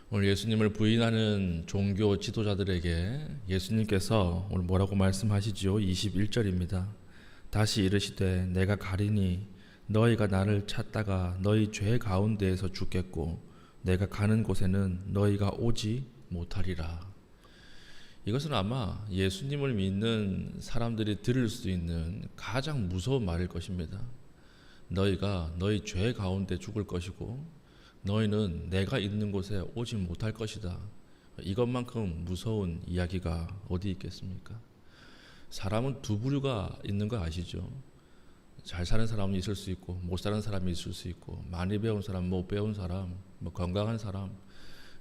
오늘 예수님을 부인하는 종교 지도자들에게 예수님께서 오늘 뭐라고 말씀하시지요? 21절입니다. 다시 이르시되 내가 가리니 너희가 나를 찾다가 너희 죄 가운데에서 죽겠고 내가 가는 곳에는 너희가 오지 못하리라. 이것은 아마 예수님을 믿는 사람들이 들을 수 있는 가장 무서운 말일 것입니다. 너희가 너희 죄 가운데 죽을 것이고 너희는 내가 있는 곳에 오지 못할 것이다. 이것만큼 무서운 이야기가 어디 있겠습니까? 사람은 두 부류가 있는 거 아시죠? 잘 사는 사람은 있을 수 있고 못 사는 사람이 있을 수 있고 많이 배운 사람, 못 배운 사람, 건강한 사람,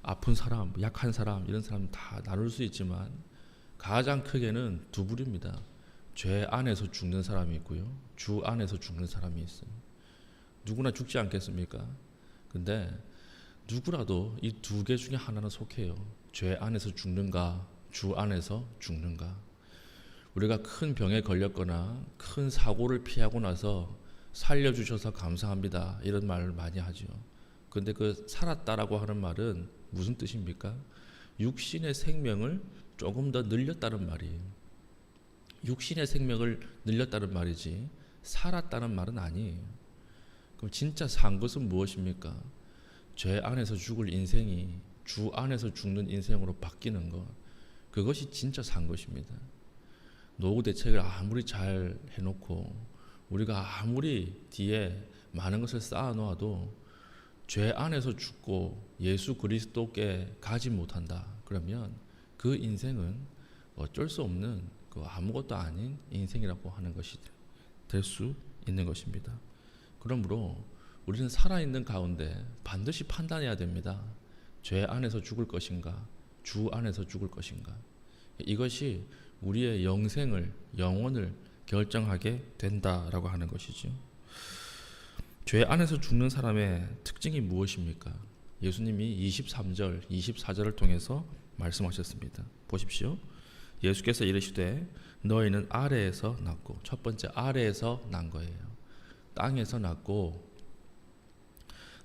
아픈 사람, 약한 사람 이런 사람 다 나눌 수 있지만 가장 크게는 두 부류입니다. 죄 안에서 죽는 사람이 있고요. 주 안에서 죽는 사람이 있어요. 누구나 죽지 않겠습니까? 근데 누구라도 이 두 개 중에 하나는 속해요. 죄 안에서 죽는가, 주 안에서 죽는가. 우리가 큰 병에 걸렸거나 큰 사고를 피하고 나서 살려주셔서 감사합니다. 이런 말을 많이 하죠. 근데 그 살았다라고 하는 말은 무슨 뜻입니까? 육신의 생명을 조금 더 늘렸다는 말이에요. 육신의 생명을 늘렸다는 말이지 살았다는 말은 아니에요. 그럼 진짜 산 것은 무엇입니까? 죄 안에서 죽을 인생이 주 안에서 죽는 인생으로 바뀌는 것, 그것이 진짜 산 것입니다. 노후 대책을 아무리 잘 해놓고 우리가 아무리 뒤에 많은 것을 쌓아놓아도 죄 안에서 죽고 예수 그리스도께 가지 못한다. 그러면 그 인생은 어쩔 수 없는 그 아무것도 아닌 인생이라고 하는 것이 될 수 있는 것입니다. 그러므로 우리는 살아있는 가운데 반드시 판단해야 됩니다. 죄 안에서 죽을 것인가, 주 안에서 죽을 것인가. 이것이 우리의 영혼을 결정하게 된다라고 하는 것이죠. 죄 안에서 죽는 사람의 특징이 무엇입니까? 예수님이 23절, 24절을 통해서 말씀하셨습니다. 보십시오. 예수께서 이르시되 너희는 아래에서 났고, 첫 번째 아래에서 난 거예요. 땅에서 났고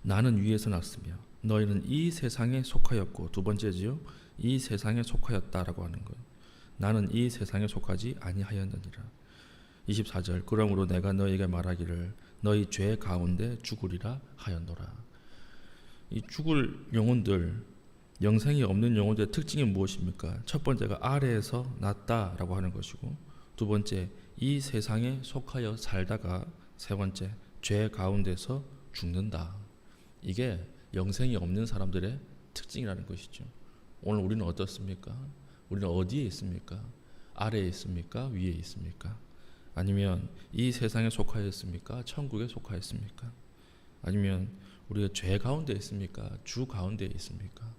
나는 위에서 났으며 너희는 이 세상에 속하였고, 두 번째지요. 이 세상에 속하였다라고 하는 거예요. 나는 이 세상에 속하지 아니하였느니라. 24절 그러므로 내가 너희에게 말하기를 너희 죄 가운데 죽으리라 하였노라. 이 죽을 영혼들, 영생이 없는 영혼들의 특징이 무엇입니까? 첫 번째가 아래에서 났다라고 하는 것이고, 두 번째 이 세상에 속하여 살다가, 세 번째 죄 가운데서 죽는다. 이게 영생이 없는 사람들의 특징이라는 것이죠. 오늘 우리는 어떻습니까? 우리는 어디에 있습니까? 아래에 있습니까? 위에 있습니까? 아니면 이 세상에 속하였습니까? 천국에 속하였습니까? 아니면 우리가 죄 가운데 있습니까? 주 가운데 있습니까?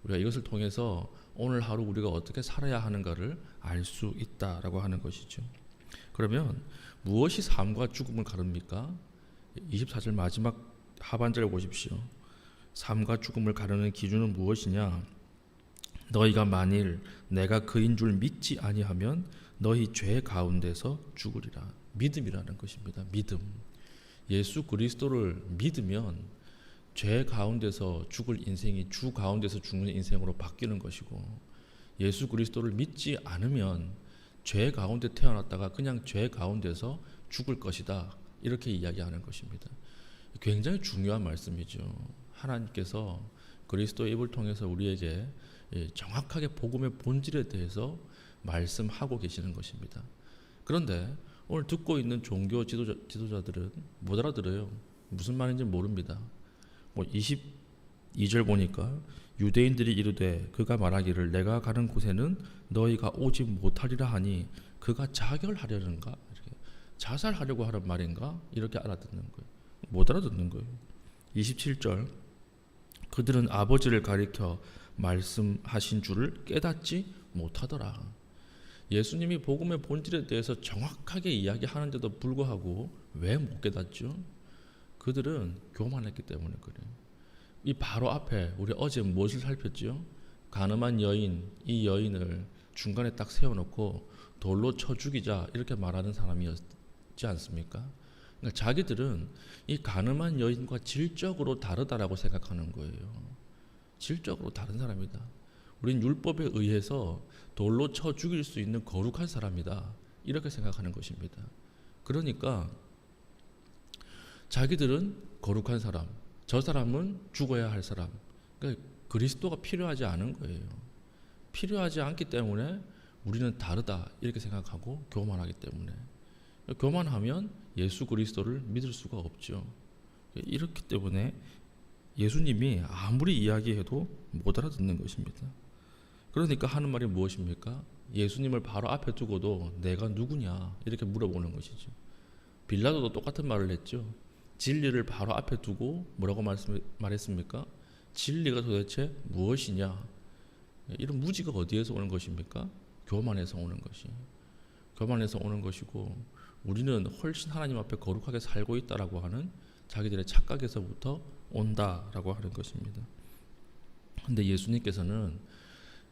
우리가 이것을 통해서 오늘 하루 우리가 어떻게 살아야 하는가를 알 수 있다라고 하는 것이죠. 그러면 무엇이 삶과 죽음을 가릅니까? 24절 마지막 하반절을 보십시오. 삶과 죽음을 가르는 기준은 무엇이냐? 너희가 만일 내가 그인 줄 믿지 아니하면 너희 죄 가운데서 죽으리라. 믿음이라는 것입니다. 믿음. 예수 그리스도를 믿으면 죄 가운데서 죽을 인생이 주 가운데서 죽는 인생으로 바뀌는 것이고, 예수 그리스도를 믿지 않으면 죄 가운데 태어났다가 그냥 죄 가운데서 죽을 것이다. 이렇게 이야기하는 것입니다. 굉장히 중요한 말씀이죠. 하나님께서 그리스도의 입을 통해서 우리에게 정확하게 복음의 본질에 대해서 말씀하고 계시는 것입니다. 그런데 오늘 듣고 있는 종교 지도자들은 못 알아들어요. 무슨 말인지 모릅니다. 22절 보니까 유대인들이 이르되 그가 말하기를 내가 가는 곳에는 너희가 오지 못하리라 하니 그가 자결하려는가? 이렇게 자살하려고 하는 말인가? 이렇게 알아듣는 거예요. 못 알아듣는 거예요. 27절 그들은 아버지를 가리켜 말씀하신 줄을 깨닫지 못하더라. 예수님이 복음의 본질에 대해서 정확하게 이야기하는데도 불구하고 왜 못 깨닫죠? 그들은 교만했기 때문에 그래요. 이 바로 앞에 우리 어제 무엇을 살폈죠? 가늠한 여인, 이 여인을 중간에 딱 세워놓고 돌로 쳐 죽이자 이렇게 말하는 사람이었지 않습니까? 그러니까 자기들은 이 가늠한 여인과 질적으로 다르다라고 생각하는 거예요. 질적으로 다른 사람이다. 우린 율법에 의해서 돌로 쳐 죽일 수 있는 거룩한 사람이다. 이렇게 생각하는 것입니다. 그러니까 자기들은 거룩한 사람, 저 사람은 죽어야 할 사람. 그러니까 그리스도가 필요하지 않은 거예요. 필요하지 않기 때문에 우리는 다르다 이렇게 생각하고 교만하기 때문에, 교만하면 예수 그리스도를 믿을 수가 없죠. 이렇기 때문에 예수님이 아무리 이야기해도 못 알아듣는 것입니다. 그러니까 하는 말이 무엇입니까? 예수님을 바로 앞에 두고도 내가 누구냐 이렇게 물어보는 것이죠. 빌라도도 똑같은 말을 했죠. 진리를 바로 앞에 두고 뭐라고 말했습니까? 진리가 도대체 무엇이냐? 이런 무지가 어디에서 오는 것입니까? 교만에서 오는 것이. 교만에서 오는 것이고, 우리는 훨씬 하나님 앞에 거룩하게 살고 있다라고 하는 자기들의 착각에서부터 온다라고 하는 것입니다. 근데 예수님께서는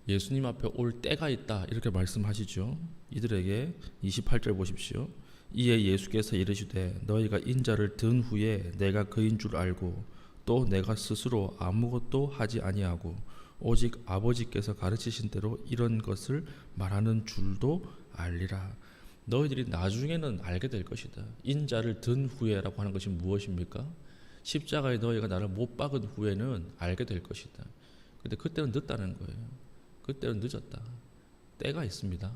예수님 앞에 올 때가 있다 이렇게 말씀하시죠. 이들에게 28절 보십시오. 이에 예수께서 이르시되 너희가 인자를 든 후에 내가 그인 줄 알고 또 내가 스스로 아무것도 하지 아니하고 오직 아버지께서 가르치신 대로 이런 것을 말하는 줄도 알리라. 너희들이 나중에는 알게 될 것이다. 인자를 든 후에라고 하는 것이 무엇입니까? 십자가에 너희가 나를 못 박은 후에는 알게 될 것이다. 근데 그때는 늦다는 거예요. 그때는 늦었다. 때가 있습니다.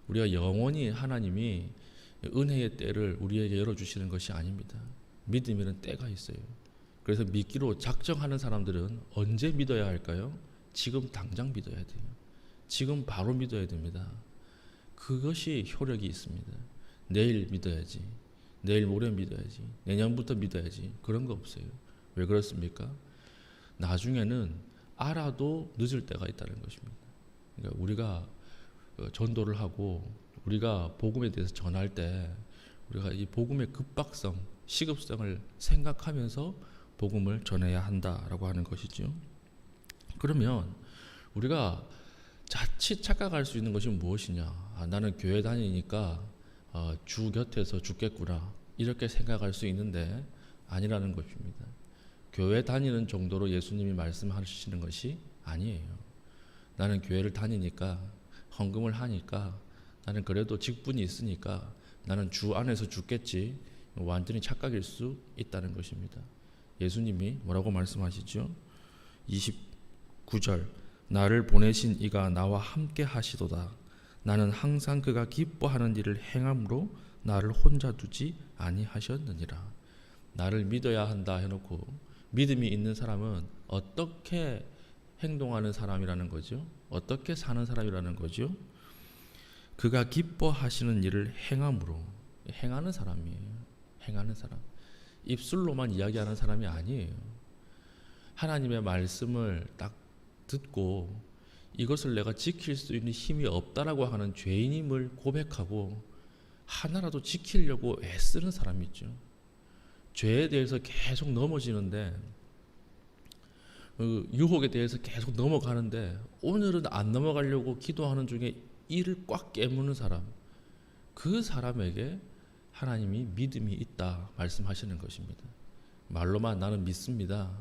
우리가 영원히 하나님이 은혜의 때를 우리에게 열어주시는 것이 아닙니다. 믿음에는 때가 있어요. 그래서 믿기로 작정하는 사람들은 언제 믿어야 할까요? 지금 당장 믿어야 돼요. 지금 바로 믿어야 됩니다. 그것이 효력이 있습니다. 내일 믿어야지, 내일 모레 믿어야지, 내년부터 믿어야지, 그런 거 없어요. 왜 그렇습니까? 나중에는 알아도 늦을 때가 있다는 것입니다. 그러니까 우리가 전도를 하고 우리가 복음에 대해서 전할 때 우리가 이 복음의 급박성, 시급성을 생각하면서 복음을 전해야 한다라고 하는 것이죠. 그러면 우리가 자칫 착각할 수 있는 것이 무엇이냐? 나는 교회 다니니까 주 곁에서 죽겠구나 이렇게 생각할 수 있는데 아니라는 것입니다. 교회 다니는 정도로 예수님이 말씀하시는 것이 아니에요. 나는 교회를 다니니까, 헌금을 하니까, 나는 그래도 직분이 있으니까 나는 주 안에서 죽겠지, 완전히 착각일 수 있다는 것입니다. 예수님이 뭐라고 말씀하시죠? 29절 나를 보내신 이가 나와 함께 하시도다. 나는 항상 그가 기뻐하는 일을 행함으로 나를 혼자 두지 아니하셨느니라. 나를 믿어야 한다 해놓고 믿음이 있는 사람은 어떻게 행동하는 사람이라는 거죠? 어떻게 사는 사람이라는 거죠? 그가 기뻐하시는 일을 행함으로, 행하는 사람이에요. 행하는 사람. 입술로만 이야기하는 사람이 아니에요. 하나님의 말씀을 딱 듣고 이것을 내가 지킬 수 있는 힘이 없다라고 하는 죄인임을 고백하고 하나라도 지키려고 애쓰는 사람이 있죠. 죄에 대해서 계속 넘어지는데, 유혹에 대해서 계속 넘어가는데 오늘은 안 넘어가려고 기도하는 중에 이를 꽉 깨무는 사람, 그 사람에게 하나님이 믿음이 있다 말씀하시는 것입니다. 말로만 나는 믿습니다,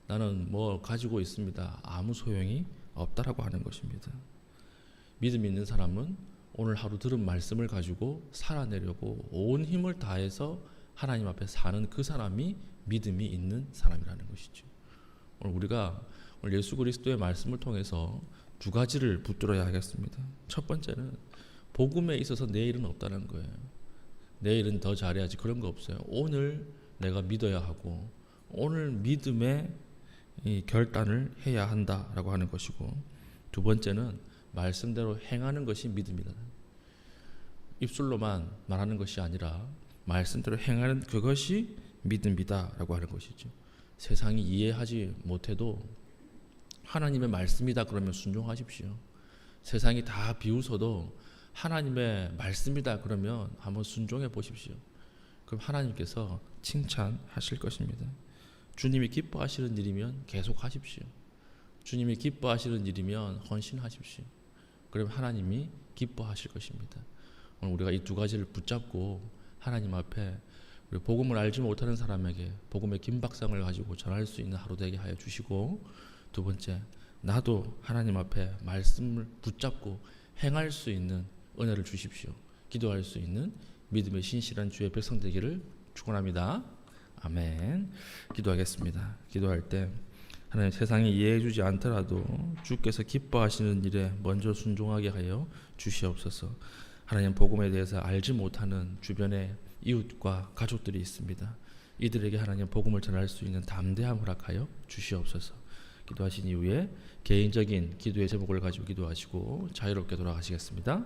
나는 뭐 가지고 있습니다, 아무 소용이 없다라고 하는 것입니다. 믿음 있는 사람은 오늘 하루 들은 말씀을 가지고 살아내려고 온 힘을 다해서 하나님 앞에 사는 그 사람이 믿음이 있는 사람이라는 것이죠. 오늘 우리가 예수 그리스도의 말씀을 통해서 두 가지를 붙들어야 하겠습니다. 첫 번째는 복음에 있어서 내일은 없다는 거예요. 내일은 더 잘해야지, 그런 거 없어요. 오늘 내가 믿어야 하고 오늘 믿음의 이 결단을 해야 한다라고 하는 것이고, 두 번째는 말씀대로 행하는 것이 믿음이다. 입술로만 말하는 것이 아니라 말씀대로 행하는 그것이 믿음이다라고 하는 것이죠. 세상이 이해하지 못해도 하나님의 말씀이다 그러면 순종하십시오. 세상이 다 비웃어도 하나님의 말씀이다 그러면 한번 순종해 보십시오. 그럼 하나님께서 칭찬하실 것입니다. 주님이 기뻐하시는 일이면 계속 하십시오. 주님이 기뻐하시는 일이면 헌신하십시오. 그럼 하나님이 기뻐하실 것입니다. 오늘 우리가 이 두 가지를 붙잡고 하나님 앞에 우리 복음을 알지 못하는 사람에게 복음의 긴박성을 가지고 전할 수 있는 하루 되게 하여 주시고, 두 번째, 나도 하나님 앞에 말씀을 붙잡고 행할 수 있는 은혜를 주십시오. 기도할 수 있는 믿음의 신실한 주의 백성 되기를 축원합니다. 아멘. 기도하겠습니다. 기도할 때 하나님, 세상이 이해해주지 않더라도 주께서 기뻐하시는 일에 먼저 순종하게 하여 주시옵소서. 하나님, 복음에 대해서 알지 못하는 주변의 이웃과 가족들이 있습니다. 이들에게 하나님 복음을 전할 수 있는 담대함을 허락하여 주시옵소서. 기도하신 이후에 개인적인 기도의 제목을 가지고 기도하시고 자유롭게 돌아가시겠습니다.